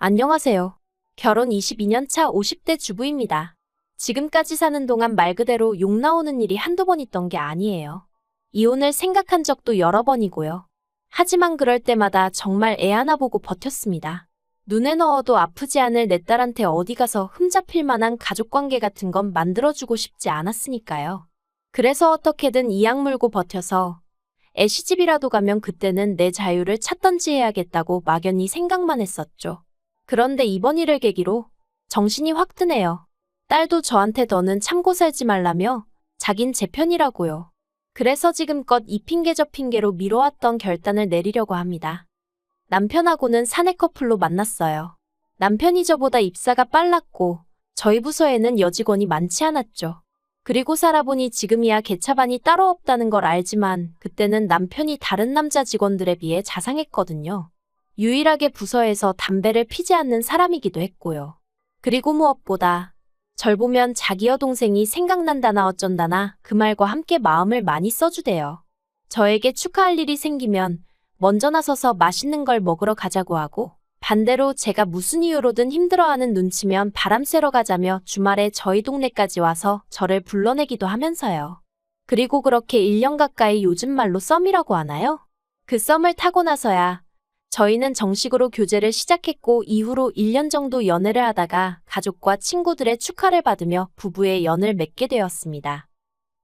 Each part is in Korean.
안녕하세요. 결혼 22년 차 50대 주부입니다. 지금까지 사는 동안 말 그대로 욕 나오는 일이 한두 번 있던 게 아니에요. 이혼을 생각한 적도 여러 번이고요. 하지만 그럴 때마다 정말 애 하나 보고 버텼습니다. 눈에 넣어도 아프지 않을 내 딸한테 어디 가서 흠잡힐 만한 가족관계 같은 건 만들어주고 싶지 않았으니까요. 그래서 어떻게든 이악 물고 버텨서 애 시집이라도 가면 그때는 내 자유를 찾던지 해야겠다고 막연히 생각만 했었죠. 그런데 이번 일을 계기로 정신이 확 드네요. 딸도 저한테 너는 참고 살지 말라며 자긴 제 편이라고요. 그래서 지금껏 이 핑계 저 핑계로 미뤄왔던 결단을 내리려고 합니다. 남편하고는 사내 커플로 만났어요. 남편이 저보다 입사가 빨랐고 저희 부서에는 여직원이 많지 않았죠. 그리고 살아보니 지금이야 개차반이 따로 없다는 걸 알지만 그때는 남편이 다른 남자 직원들에 비해 자상했거든요. 유일하게 부서에서 담배를 피지 않는 사람이기도 했고요. 그리고 무엇보다 절 보면 자기 여동생이 생각난다나 어쩐다나 그 말과 함께 마음을 많이 써주대요. 저에게 축하할 일이 생기면 먼저 나서서 맛있는 걸 먹으러 가자고 하고 반대로 제가 무슨 이유로든 힘들어하는 눈치면 바람 쐬러 가자며 주말에 저희 동네까지 와서 저를 불러내기도 하면서요. 그리고 그렇게 1년 가까이 요즘 말로 썸이라고 하나요? 그 썸을 타고 나서야 저희는 정식으로 교제를 시작했고 이후로 1년 정도 연애를 하다가 가족과 친구들의 축하를 받으며 부부의 연을 맺게 되었습니다.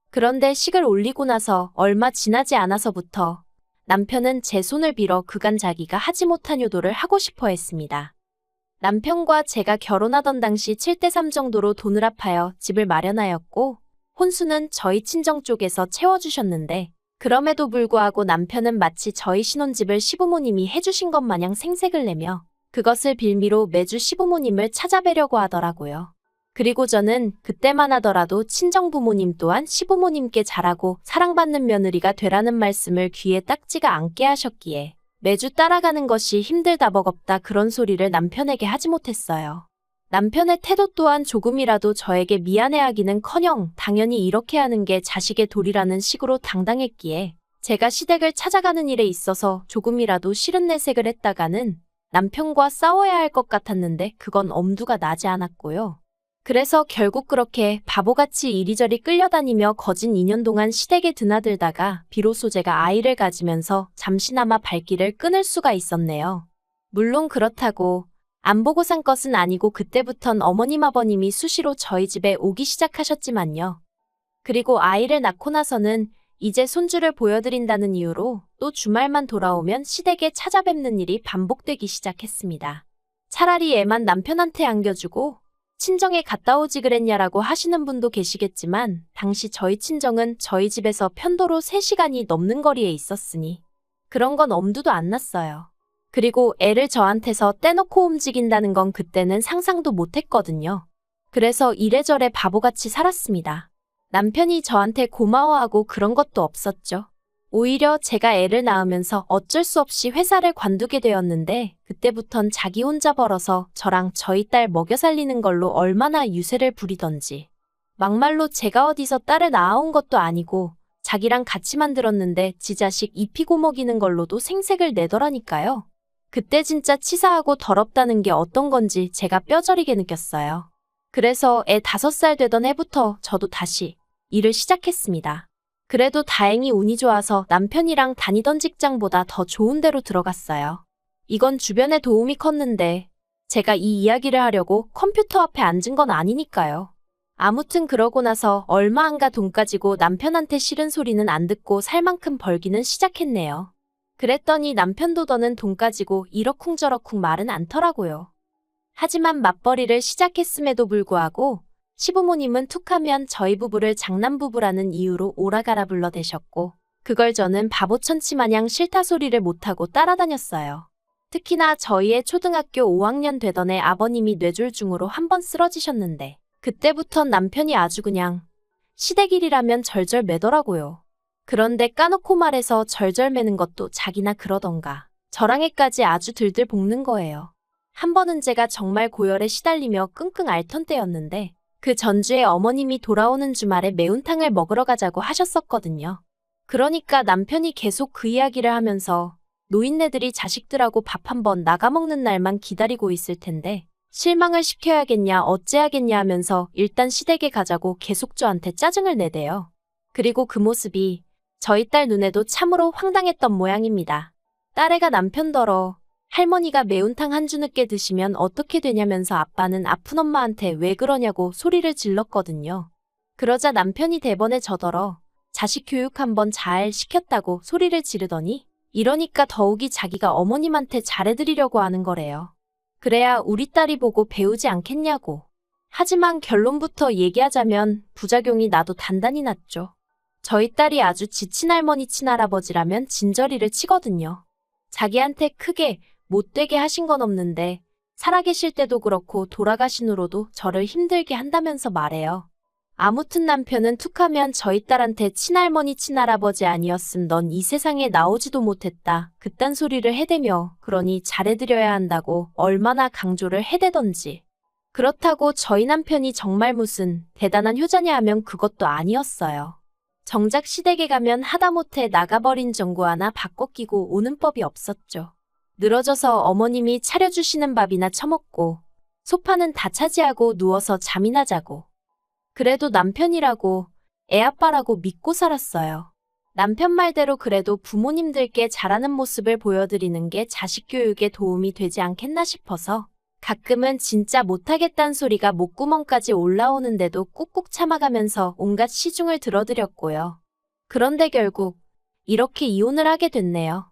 그런데 식을 올리고 나서 얼마 지나지 않아서부터 남편은 제 손을 빌어 그간 자기가 하지 못한 효도를 하고 싶어 했습니다. 남편과 제가 결혼하던 당시 7대3 정도로 돈을 합하여 집을 마련하였고 혼수는 저희 친정 쪽에서 채워주셨는데 그럼에도 불구하고 남편은 마치 저희 신혼집을 시부모님이 해주신 것 마냥 생색을 내며 그것을 빌미로 매주 시부모님을 찾아뵈려고 하더라고요. 그리고 저는 그때만 하더라도 친정부모님 또한 시부모님께 잘하고 사랑받는 며느리가 되라는 말씀을 귀에 딱지가 않게 하셨기에 매주 따라가는 것이 힘들다 버겁다 그런 소리를 남편에게 하지 못했어요. 남편의 태도 또한 조금이라도 저에게 미안해하기는커녕 당연히 이렇게 하는 게 자식의 도리라는 식으로 당당했기에 제가 시댁을 찾아가는 일에 있어서 조금이라도 싫은 내색을 했다가는 남편과 싸워야 할 것 같았는데 그건 엄두가 나지 않았고요. 그래서 결국 그렇게 바보같이 이리저리 끌려다니며 거진 2년 동안 시댁에 드나들다가 비로소 제가 아이를 가지면서 잠시나마 발길을 끊을 수가 있었네요. 물론 그렇다고 안 보고 산 것은 아니고 그때부턴 어머님 아버님이 수시로 저희 집에 오기 시작하셨지만요. 그리고 아이를 낳고 나서는 이제 손주를 보여드린다는 이유로 또 주말만 돌아오면 시댁에 찾아뵙는 일이 반복되기 시작했습니다. 차라리 애만 남편한테 안겨주고 친정에 갔다 오지 그랬냐라고 하시는 분도 계시겠지만 당시 저희 친정은 저희 집에서 편도로 3시간이 넘는 거리에 있었으니 그런 건 엄두도 안 났어요. 그리고 애를 저한테서 떼놓고 움직인다는 건 그때는 상상도 못했거든요. 그래서 이래저래 바보같이 살았습니다. 남편이 저한테 고마워하고 그런 것도 없었죠. 오히려 제가 애를 낳으면서 어쩔 수 없이 회사를 관두게 되었는데 그때부턴 자기 혼자 벌어서 저랑 저희 딸 먹여 살리는 걸로 얼마나 유세를 부리던지. 막말로 제가 어디서 딸을 낳아온 것도 아니고 자기랑 같이 만들었는데 지 자식 입히고 먹이는 걸로도 생색을 내더라니까요. 그때 진짜 치사하고 더럽다는 게 어떤 건지 제가 뼈저리게 느꼈어요. 그래서 애 5살 되던 해부터 저도 다시 일을 시작했습니다. 그래도 다행히 운이 좋아서 남편이랑 다니던 직장보다 더 좋은 데로 들어갔어요. 이건 주변에 도움이 컸는데 제가 이 이야기를 하려고 컴퓨터 앞에 앉은 건 아니니까요. 아무튼 그러고 나서 얼마 안 가 돈 가지고 남편한테 싫은 소리는 안 듣고 살 만큼 벌기는 시작했네요. 그랬더니 남편도 더는 돈 가지고 이러쿵저러쿵 말은 않더라고요. 하지만 맞벌이를 시작했음에도 불구하고 시부모님은 툭하면 저희 부부를 장남부부라는 이유로 오라가라 불러대셨고 그걸 저는 바보천치 마냥 싫다 소리를 못하고 따라다녔어요. 특히나 저희의 초등학교 5학년 되던 해 아버님이 뇌졸중으로 한 번 쓰러지셨는데 그때부턴 남편이 아주 그냥 시댁일이라면 절절 매더라고요. 그런데 까놓고 말해서 절절 매는 것도 자기나 그러던가 저랑 애까지 아주 들들 볶는 거예요. 한 번은 제가 정말 고열에 시달리며 끙끙 앓던 때였는데 그 전주에 어머님이 돌아오는 주말에 매운탕을 먹으러 가자고 하셨었거든요. 그러니까 남편이 계속 그 이야기를 하면서 노인네들이 자식들하고 밥 한번 나가먹는 날만 기다리고 있을 텐데 실망을 시켜야겠냐 어째야겠냐 하면서 일단 시댁에 가자고 계속 저한테 짜증을 내대요. 그리고 그 모습이 저희 딸 눈에도 참으로 황당했던 모양입니다. 딸애가 남편더러 할머니가 매운탕 한 주 늦게 드시면 어떻게 되냐면서 아빠는 아픈 엄마한테 왜 그러냐고 소리를 질렀거든요. 그러자 남편이 대번에 저더러 자식 교육 한번 잘 시켰다고 소리를 지르더니 이러니까 더욱이 자기가 어머님한테 잘해드리려고 하는 거래요. 그래야 우리 딸이 보고 배우지 않겠냐고. 하지만 결론부터 얘기하자면 부작용이 나도 단단히 났죠. 저희 딸이 아주 지친 할머니 친할아버지라면 진저리를 치거든요. 자기한테 크게 못되게 하신 건 없는데 살아계실 때도 그렇고 돌아가신 후로도 저를 힘들게 한다면서 말해요. 아무튼 남편은 툭하면 저희 딸한테 친할머니 친할아버지 아니었음 넌 이 세상에 나오지도 못했다. 그딴 소리를 해대며 그러니 잘해드려야 한다고 얼마나 강조를 해대던지. 그렇다고 저희 남편이 정말 무슨 대단한 효자냐 하면 그것도 아니었어요. 정작 시댁에 가면 하다못해 나가버린 전구 하나 바꿔 끼고 오는 법이 없었죠. 늘어져서 어머님이 차려주시는 밥이나 처먹고 소파는 다 차지하고 누워서 잠이나 자고. 그래도 남편이라고 애아빠라고 믿고 살았어요. 남편 말대로 그래도 부모님들께 잘하는 모습을 보여드리는 게 자식 교육에 도움이 되지 않겠나 싶어서 가끔은 진짜 못하겠다는 소리가 목구멍까지 올라오는데도 꾹꾹 참아가면서 온갖 시중을 들어드렸고요. 그런데 결국 이렇게 이혼을 하게 됐네요.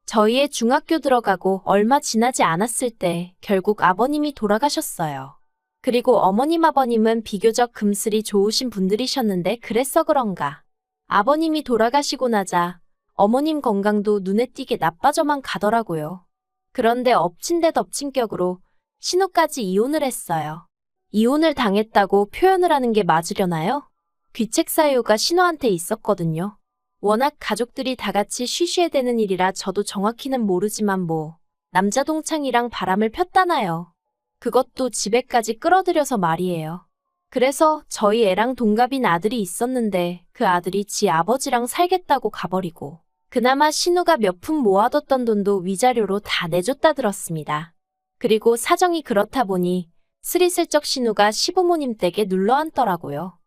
저희 애 중학교 들어가고 얼마 지나지 않았을 때 결국 아버님이 돌아가셨어요. 그리고 어머님 아버님은 비교적 금슬이 좋으신 분들이셨는데 그래서 그런가. 아버님이 돌아가시고 나자 어머님 건강도 눈에 띄게 나빠져만 가더라고요. 그런데 엎친 데 덮친 격으로 신우까지 이혼을 했어요. 이혼을 당했다고 표현을 하는 게 맞으려나요? 귀책 사유가 신우한테 있었거든요. 워낙 가족들이 다 같이 쉬쉬해대는 일이라 저도 정확히는 모르지만 뭐 남자 동창이랑 바람을 폈다나요. 그것도 집에까지 끌어들여서 말이에요. 그래서 저희 애랑 동갑인 아들이 있었는데 그 아들이 지 아버지랑 살겠다고 가버리고 그나마 신우가 몇 푼 모아뒀던 돈도 위자료로 다 내줬다 들었습니다. 그리고 사정이 그렇다 보니 스리슬쩍 신우가 시부모님 댁에 눌러앉더라고요.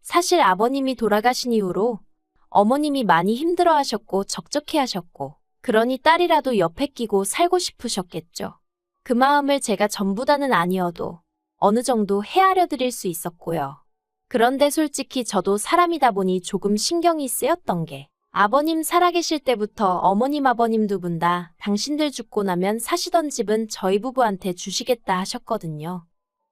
사실 아버님이 돌아가신 이후로 어머님이 많이 힘들어하셨고 적적해하셨고 그러니 딸이라도 옆에 끼고 살고 싶으셨겠죠. 그 마음을 제가 전부 다는 아니어도 어느 정도 헤아려 드릴 수 있었고요. 그런데 솔직히 저도 사람이다 보니 조금 신경이 쓰였던 게 아버님 살아계실 때부터 어머님 아버님 두 분 다 당신들 죽고 나면 사시던 집은 저희 부부한테 주시겠다 하셨거든요.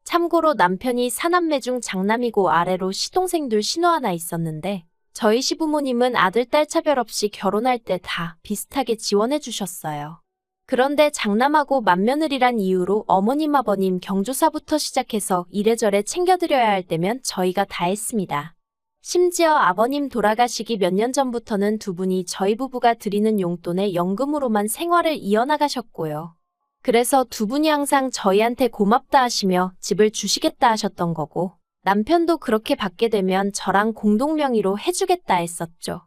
참고로 남편이 사남매 중 장남이고 아래로 시동생 둘 신우 하나 있었는데 저희 시부모님은 아들 딸 차별 없이 결혼할 때 다 비슷하게 지원해 주셨어요. 그런데 장남하고 맏며느리란 이유로 어머님 아버님 경조사부터 시작해서 이래저래 챙겨드려야 할 때면 저희가 다 했습니다. 심지어 아버님 돌아가시기 몇 년 전부터는 두 분이 저희 부부가 드리는 용돈에 연금으로만 생활을 이어나가셨고요. 그래서 두 분이 항상 저희한테 고맙다 하시며 집을 주시겠다 하셨던 거고 남편도 그렇게 받게 되면 저랑 공동명의로 해주겠다 했었죠.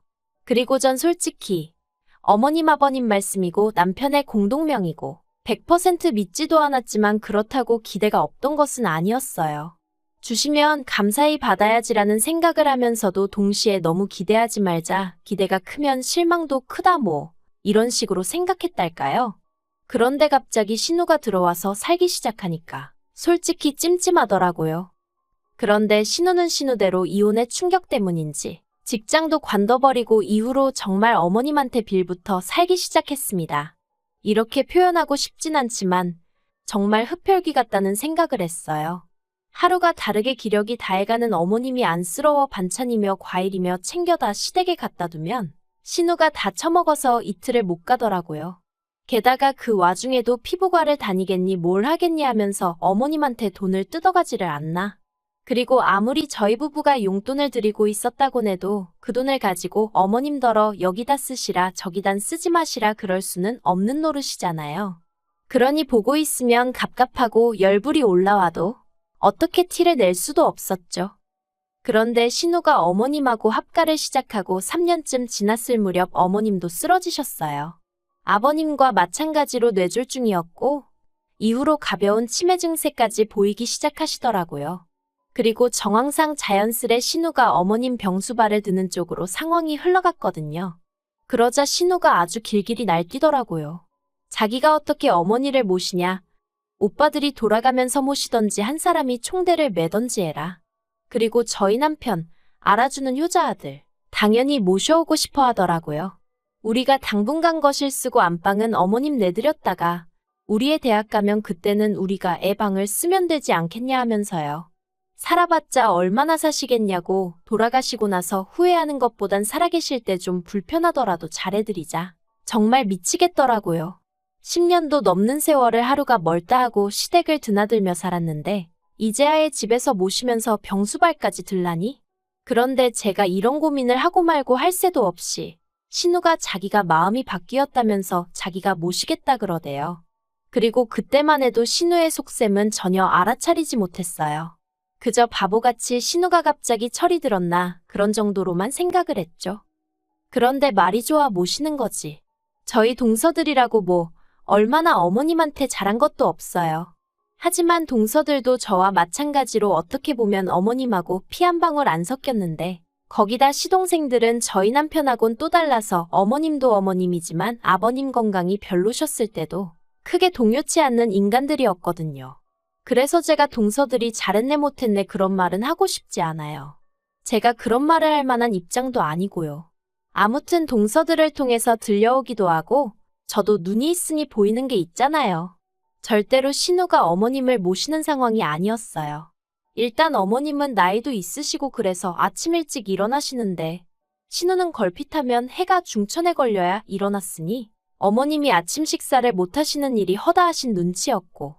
그리고 전 솔직히 어머님 아버님 말씀이고 남편의 공동명의고 100% 믿지도 않았지만 그렇다고 기대가 없던 것은 아니었어요. 주시면 감사히 받아야지라는 생각을 하면서도 동시에 너무 기대하지 말자, 기대가 크면 실망도 크다 뭐 이런 식으로 생각했달까요? 그런데 갑자기 신우가 들어와서 살기 시작하니까 솔직히 찜찜하더라고요. 그런데 신우는 신우대로 이혼의 충격 때문인지 직장도 관둬버리고 이후로 정말 어머님한테 빌부터 살기 시작했습니다. 이렇게 표현하고 싶진 않지만 정말 흡혈귀 같다는 생각을 했어요. 하루가 다르게 기력이 다해가는 어머님이 안쓰러워 반찬이며 과일이며 챙겨다 시댁에 갖다 두면 신우가 다 처먹어서 이틀을 못 가더라고요. 게다가 그 와중에도 피부과를 다니겠니 뭘 하겠니 하면서 어머님한테 돈을 뜯어가지를 않나. 그리고 아무리 저희 부부가 용돈을 드리고 있었다곤 해도 그 돈을 가지고 어머님더러 여기다 쓰시라 저기단 쓰지 마시라 그럴 수는 없는 노릇이잖아요. 그러니 보고 있으면 갑갑하고 열불이 올라와도 어떻게 티를 낼 수도 없었죠. 그런데 신우가 어머님하고 합가를 시작하고 3년쯤 지났을 무렵 어머님도 쓰러지셨어요. 아버님과 마찬가지로 뇌졸중이었고 이후로 가벼운 치매 증세까지 보이기 시작하시더라고요. 그리고 정황상 자연스레 신우가 어머님 병수발을 드는 쪽으로 상황이 흘러갔거든요. 그러자 신우가 아주 길길이 날뛰더라고요. 자기가 어떻게 어머니를 모시냐. 오빠들이 돌아가면서 모시던지 한 사람이 총대를 매던지 해라. 그리고 저희 남편, 알아주는 효자아들, 당연히 모셔오고 싶어 하더라고요. 우리가 당분간 거실 쓰고 안방은 어머님 내드렸다가 우리의 대학 가면 그때는 우리가 애 방을 쓰면 되지 않겠냐 하면서요. 살아봤자 얼마나 사시겠냐고 돌아가시고 나서 후회하는 것보단 살아계실 때 좀 불편하더라도 잘해드리자. 정말 미치겠더라고요. 10년도 넘는 세월을 하루가 멀다 하고 시댁을 드나들며 살았는데 이제야의 집에서 모시면서 병수발까지 들라니? 그런데 제가 이런 고민을 하고 말고 할 새도 없이 신우가 자기가 마음이 바뀌었다면서 자기가 모시겠다 그러대요. 그리고 그때만 해도 신우의 속셈은 전혀 알아차리지 못했어요. 그저 바보같이 신우가 갑자기 철이 들었나 그런 정도로만 생각을 했죠. 그런데 말이 좋아 모시는 거지. 저희 동서들이라고 뭐 얼마나 어머님한테 잘한 것도 없어요. 하지만 동서들도 저와 마찬가지로 어떻게 보면 어머님하고 피 한 방울 안 섞였는데 거기다 시동생들은 저희 남편하고는 또 달라서 어머님도 어머님이지만 아버님 건강이 별로셨을 때도 크게 동요치 않는 인간들이었거든요. 그래서 제가 동서들이 잘했네 못했네 그런 말은 하고 싶지 않아요. 제가 그런 말을 할 만한 입장도 아니고요. 아무튼 동서들을 통해서 들려오기도 하고 저도 눈이 있으니 보이는 게 있잖아요. 절대로 신우가 어머님을 모시는 상황이 아니었어요. 일단 어머님은 나이도 있으시고 그래서 아침 일찍 일어나시는데 신우는 걸핏하면 해가 중천에 걸려야 일어났으니 어머님이 아침 식사를 못 하시는 일이 허다하신 눈치였고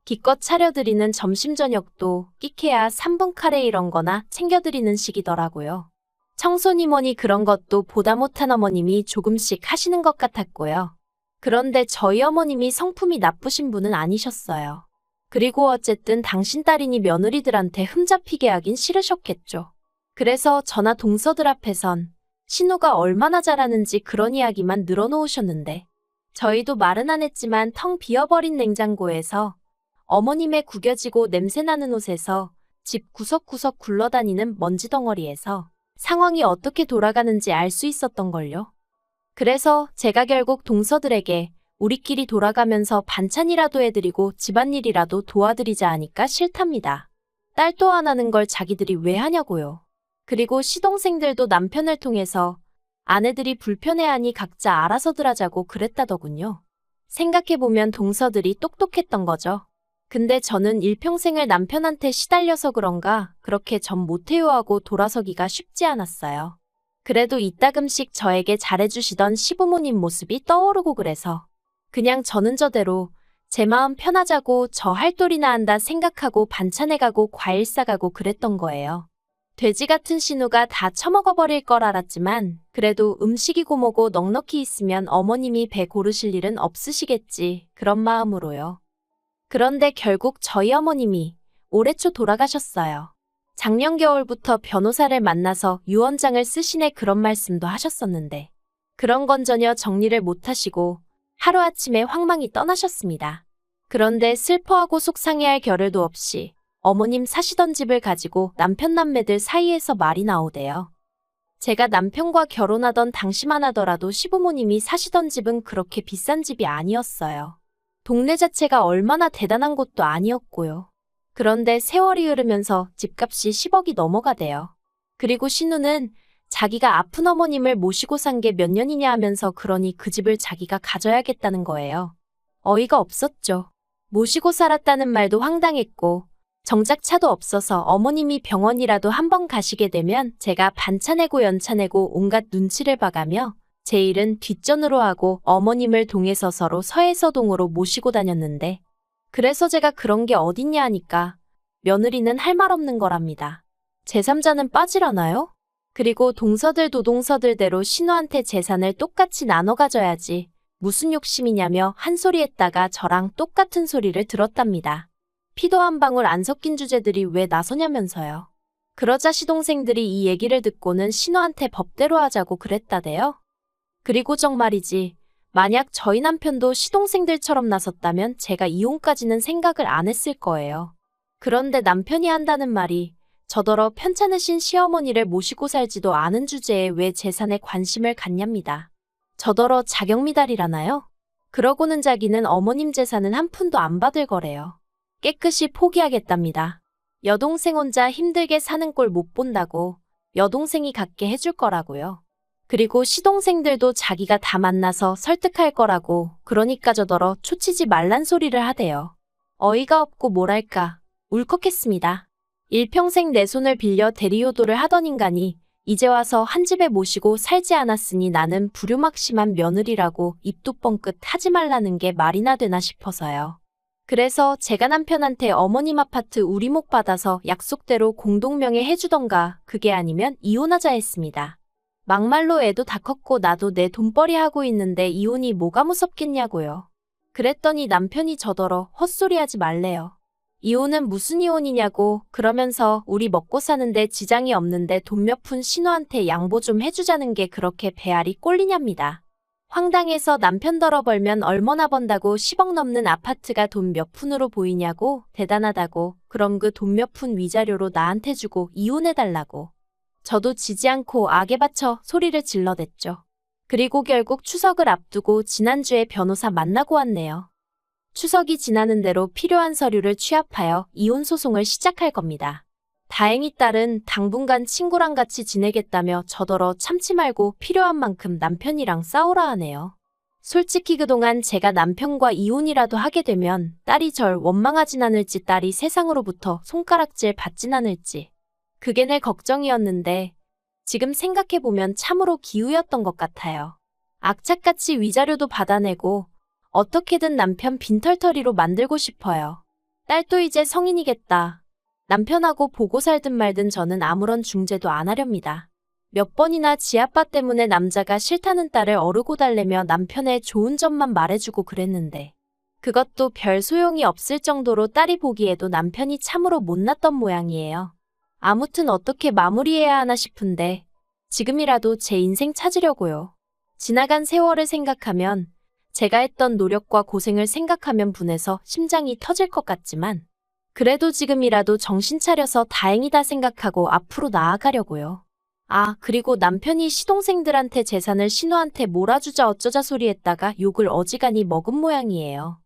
기껏 차려드리는 점심 저녁도 끼케야 3분 카레 이런 거나 챙겨드리는 식이더라고요. 청소니 뭐니 그런 것도 보다 못한 어머님이 조금씩 하시는 것 같았고요. 그런데 저희 어머님이 성품이 나쁘신 분은 아니셨어요. 그리고 어쨌든 당신 딸이니 며느리들한테 흠잡히게 하긴 싫으셨겠죠. 그래서 저나 동서들 앞에선 신우가 얼마나 잘하는지 그런 이야기만 늘어놓으셨는데 저희도 말은 안 했지만 텅 비어버린 냉장고에서 어머님의 구겨지고 냄새나는 옷에서 집 구석구석 굴러다니는 먼지 덩어리에서 상황이 어떻게 돌아가는지 알 수 있었던걸요. 그래서 제가 결국 동서들에게 우리끼리 돌아가면서 반찬이라도 해드리고 집안일이라도 도와드리자 하니까 싫답니다. 딸 또 하나는 걸 자기들이 왜 하냐고요. 그리고 시동생들도 남편을 통해서 아내들이 불편해하니 각자 알아서들 하자고 그랬다더군요. 생각해보면 동서들이 똑똑했던 거죠. 근데 저는 일평생을 남편한테 시달려서 그런가 그렇게 전 못해요 하고 돌아서기가 쉽지 않았어요. 그래도 이따금씩 저에게 잘해주시던 시부모님 모습이 떠오르고 그래서 그냥 저는 저대로 제 마음 편하자고 저 할 도리나 한다 생각하고 반찬해가고 과일 싸가고 그랬던 거예요. 돼지 같은 신우가 다 처먹어버릴 걸 알았지만 그래도 음식이고 뭐고 넉넉히 있으면 어머님이 배 고르실 일은 없으시겠지 그런 마음으로요. 그런데 결국 저희 어머님이 올해 초 돌아가셨어요. 작년 겨울부터 변호사를 만나서 유언장을 쓰시네 그런 말씀도 하셨었는데 그런 건 전혀 정리를 못하시고 하루아침에 황망히 떠나셨습니다. 그런데 슬퍼하고 속상해할 겨를도 없이 어머님 사시던 집을 가지고 남편 남매들 사이에서 말이 나오대요. 제가 남편과 결혼하던 당시만 하더라도 시부모님이 사시던 집은 그렇게 비싼 집이 아니었어요. 동네 자체가 얼마나 대단한 곳도 아니었고요. 그런데 세월이 흐르면서 집값이 10억이 넘어가대요. 그리고 신우는 자기가 아픈 어머님을 모시고 산 게 몇 년이냐 하면서 그러니 그 집을 자기가 가져야겠다는 거예요. 어이가 없었죠. 모시고 살았다는 말도 황당했고 정작 차도 없어서 어머님이 병원이라도 한번 가시게 되면 제가 반찬내고 연차내고 온갖 눈치를 봐가며 제 일은 뒷전으로 하고 어머님을 동에서 서로 서해서동으로 모시고 다녔는데 그래서 제가 그런 게 어딨냐 하니까 며느리는 할 말 없는 거랍니다. 제3자는 빠지라나요? 그리고 동서들도 동서들대로 신우한테 재산을 똑같이 나눠 가져야지 무슨 욕심이냐며 한 소리 했다가 저랑 똑같은 소리를 들었답니다. 피도 한 방울 안 섞인 주제들이 왜 나서냐면서요. 그러자 시동생들이 이 얘기를 듣고는 신우한테 법대로 하자고 그랬다대요. 그리고 정말이지 만약 저희 남편도 시동생들처럼 나섰다면 제가 이혼까지는 생각을 안 했을 거예요. 그런데 남편이 한다는 말이 저더러 편찮으신 시어머니를 모시고 살지도 않은 주제에 왜 재산에 관심을 갖냐입니다. 저더러 자격미달이라나요? 그러고는 자기는 어머님 재산은 한 푼도 안 받을 거래요. 깨끗이 포기하겠답니다. 여동생 혼자 힘들게 사는 꼴 못 본다고 여동생이 갖게 해줄 거라고요. 그리고 시동생들도 자기가 다 만나서 설득할 거라고 그러니까 저더러 초치지 말란 소리를 하대요. 어이가 없고 뭐랄까 울컥했습니다. 일평생 내 손을 빌려 대리효도를 하던 인간이 이제 와서 한 집에 모시고 살지 않았으니 나는 불효막심한 며느리라고 입도 뻥끗 하지 말라는 게 말이나 되나 싶어서요. 그래서 제가 남편한테 어머님 아파트 우리목 받아서 약속대로 공동명의 해주던가 그게 아니면 이혼하자 했습니다. 막말로 애도 다 컸고 나도 내 돈벌이 하고 있는데 이혼이 뭐가 무섭겠냐고요. 그랬더니 남편이 저더러 헛소리하지 말래요. 이혼은 무슨 이혼이냐고 그러면서 우리 먹고 사는데 지장이 없는데 돈 몇 푼 신우한테 양보 좀 해주자는 게 그렇게 배알이 꼴리냐입니다. 황당해서 남편더러 벌면 얼마나 번다고 10억 넘는 아파트가 돈 몇 푼으로 보이냐고 대단하다고 그럼 그 돈 몇 푼 위자료로 나한테 주고 이혼해달라고. 저도 지지 않고 악에 받쳐 소리를 질러댔죠. 그리고 결국 추석을 앞두고 지난주에 변호사 만나고 왔네요. 추석이 지나는 대로 필요한 서류를 취합하여 이혼 소송을 시작할 겁니다. 다행히 딸은 당분간 친구랑 같이 지내겠다며 저더러 참지 말고 필요한 만큼 남편이랑 싸우라 하네요. 솔직히 그동안 제가 남편과 이혼이라도 하게 되면 딸이 절 원망하진 않을지 딸이 세상으로부터 손가락질 받진 않을지 그게 내 걱정이었는데 지금 생각해보면 참으로 기우였던 것 같아요. 악착같이 위자료도 받아내고 어떻게든 남편 빈털터리로 만들고 싶어요. 딸도 이제 성인이겠다. 남편하고 보고 살든 말든 저는 아무런 중재도 안 하렵니다. 몇 번이나 지 아빠 때문에 남자가 싫다는 딸을 어르고 달래며 남편의 좋은 점만 말해주고 그랬는데 그것도 별 소용이 없을 정도로 딸이 보기에도 남편이 참으로 못났던 모양이에요. 아무튼 어떻게 마무리해야 하나 싶은데 지금이라도 제 인생 찾으려고요. 지나간 세월을 생각하면 제가 했던 노력과 고생을 생각하면 분해서 심장이 터질 것 같지만 그래도 지금이라도 정신 차려서 다행이다 생각하고 앞으로 나아가려고요. 아, 그리고 남편이 시동생들한테 재산을 신우한테 몰아주자 어쩌자 소리했다가 욕을 어지간히 먹은 모양이에요.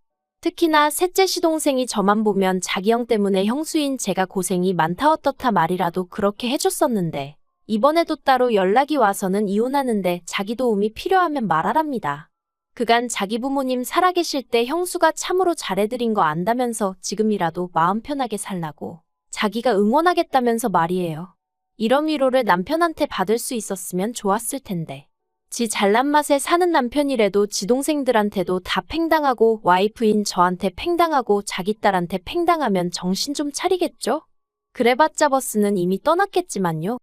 특히나 셋째 시동생이 저만 보면 자기 형 때문에 형수인 제가 고생이 많다 어떻다 말이라도 그렇게 해줬었는데 이번에도 따로 연락이 와서는 이혼하는데 자기 도움이 필요하면 말하랍니다. 그간 자기 부모님 살아계실 때 형수가 참으로 잘해드린 거 안다면서 지금이라도 마음 편하게 살라고 자기가 응원하겠다면서 말이에요. 이런 위로를 남편한테 받을 수 있었으면 좋았을 텐데. 지 잘난 맛에 사는 남편이라도 지 동생들한테도 다 팽당하고 와이프인 저한테 팽당하고 자기 딸한테 팽당하면 정신 좀 차리겠죠? 그래봤자 버스는 이미 떠났겠지만요.